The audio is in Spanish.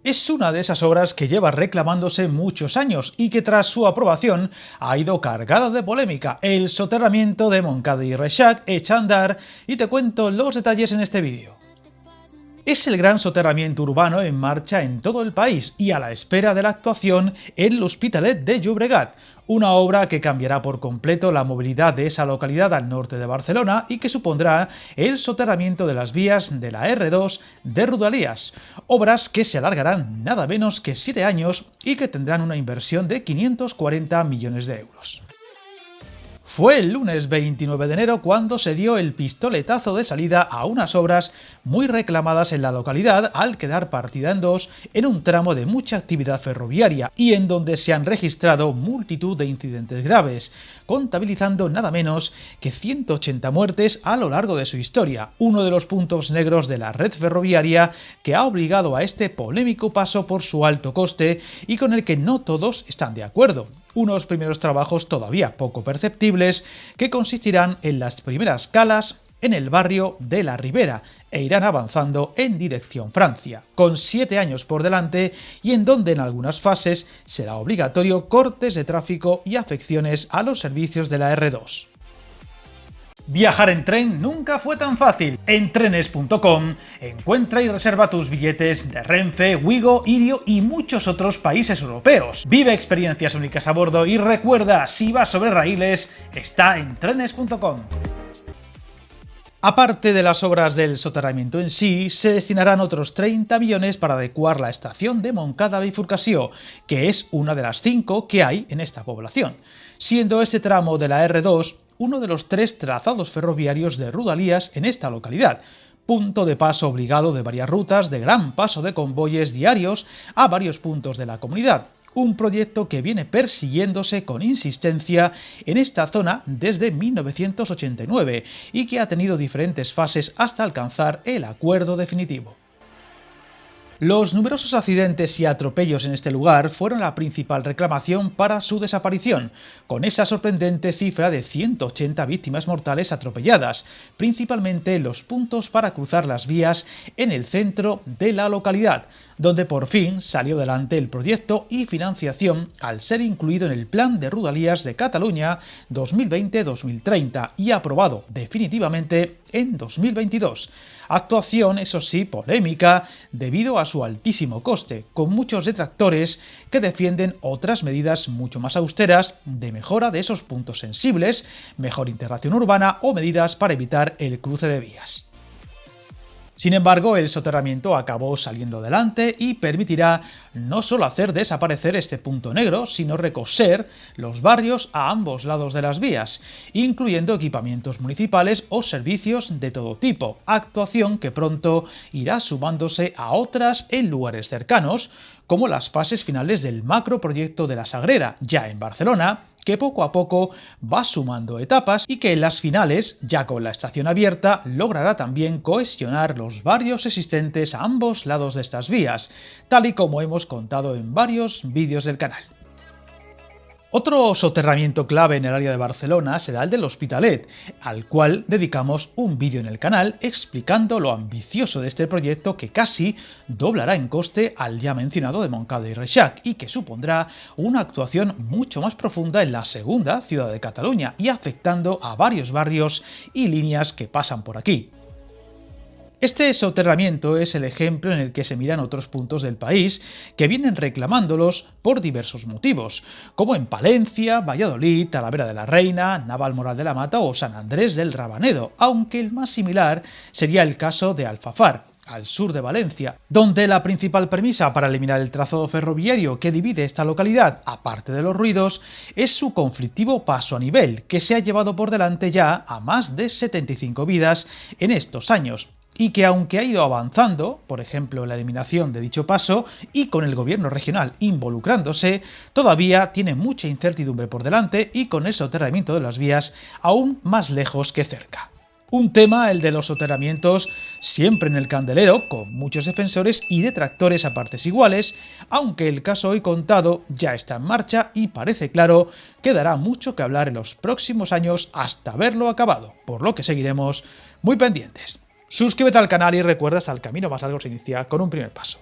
Es una de esas obras que lleva reclamándose muchos años y que tras su aprobación ha ido cargada de polémica. El soterramiento de Montcada y Reixac echa a andar y te cuento los detalles en este vídeo. Es el gran soterramiento urbano en marcha en todo el país y a la espera de la actuación en l'Hospitalet de Llobregat, una obra que cambiará por completo la movilidad de esa localidad al norte de Barcelona y que supondrá el soterramiento de las vías de la R2 de Rodalies, obras que se alargarán nada menos que 7 años y que tendrán una inversión de 540 millones de euros. Fue el lunes 29 de enero cuando se dio el pistoletazo de salida a unas obras muy reclamadas en la localidad al quedar partida en dos en un tramo de mucha actividad ferroviaria y en donde se han registrado multitud de incidentes graves, contabilizando nada menos que 180 muertes a lo largo de su historia, uno de los puntos negros de la red ferroviaria que ha obligado a este polémico paso por su alto coste y con el que no todos están de acuerdo. Unos primeros trabajos todavía poco perceptibles que consistirán en las primeras calas en el barrio de la Ribera e irán avanzando en dirección Francia, con 7 años por delante y en donde en algunas fases será obligatorio cortes de tráfico y afecciones a los servicios de la R2. Viajar en tren nunca fue tan fácil. En trenes.com encuentra y reserva tus billetes de Renfe, Wigo, Irio y muchos otros países europeos. Vive experiencias únicas a bordo y recuerda, si vas sobre raíles, está en trenes.com. Aparte de las obras del soterramiento en sí, se destinarán otros 30 millones para adecuar la estación de Montcada-Bifurcació, que es una de las 5 que hay en esta población, siendo este tramo de la R2 uno de los 3 trazados ferroviarios de Rodalies en esta localidad, punto de paso obligado de varias rutas de gran paso de convoyes diarios a varios puntos de la comunidad. Un proyecto que viene persiguiéndose con insistencia en esta zona desde 1989 y que ha tenido diferentes fases hasta alcanzar el acuerdo definitivo. Los numerosos accidentes y atropellos en este lugar fueron la principal reclamación para su desaparición, con esa sorprendente cifra de 180 víctimas mortales atropelladas, principalmente en los puntos para cruzar las vías en el centro de la localidad, donde por fin salió adelante el proyecto y financiación al ser incluido en el Plan de Rodalies de Cataluña 2020-2030 y aprobado definitivamente en 2022. Actuación, eso sí, polémica, debido a su altísimo coste, con muchos detractores que defienden otras medidas mucho más austeras de mejora de esos puntos sensibles, mejor integración urbana o medidas para evitar el cruce de vías. Sin embargo, el soterramiento acabó saliendo adelante y permitirá no solo hacer desaparecer este punto negro, sino recoser los barrios a ambos lados de las vías, incluyendo equipamientos municipales o servicios de todo tipo, actuación que pronto irá sumándose a otras en lugares cercanos, como las fases finales del macroproyecto de la Sagrera, ya en Barcelona, que poco a poco va sumando etapas y que en las finales, ya con la estación abierta, logrará también cohesionar los barrios existentes a ambos lados de estas vías, tal y como hemos contado en varios vídeos del canal. Otro soterramiento clave en el área de Barcelona será el del Hospitalet, al cual dedicamos un vídeo en el canal explicando lo ambicioso de este proyecto que casi doblará en coste al ya mencionado de Montcada y Reixac y que supondrá una actuación mucho más profunda en la segunda ciudad de Cataluña y afectando a varios barrios y líneas que pasan por aquí. Este soterramiento es el ejemplo en el que se miran otros puntos del país que vienen reclamándolos por diversos motivos, como en Palencia, Valladolid, Talavera de la Reina, Navalmoral de la Mata o San Andrés del Rabanedo, aunque el más similar sería el caso de Alfafar, al sur de Valencia, donde la principal premisa para eliminar el trazado ferroviario que divide esta localidad, aparte de los ruidos, es su conflictivo paso a nivel, que se ha llevado por delante ya a más de 75 vidas en estos años, y que aunque ha ido avanzando, por ejemplo la eliminación de dicho paso y con el gobierno regional involucrándose, todavía tiene mucha incertidumbre por delante y con el soterramiento de las vías aún más lejos que cerca. Un tema, el de los soterramientos, siempre en el candelero, con muchos defensores y detractores a partes iguales, aunque el caso hoy contado ya está en marcha y parece claro que dará mucho que hablar en los próximos años hasta verlo acabado, por lo que seguiremos muy pendientes. Suscríbete al canal y recuerda, hasta el camino más largo se inicia con un primer paso.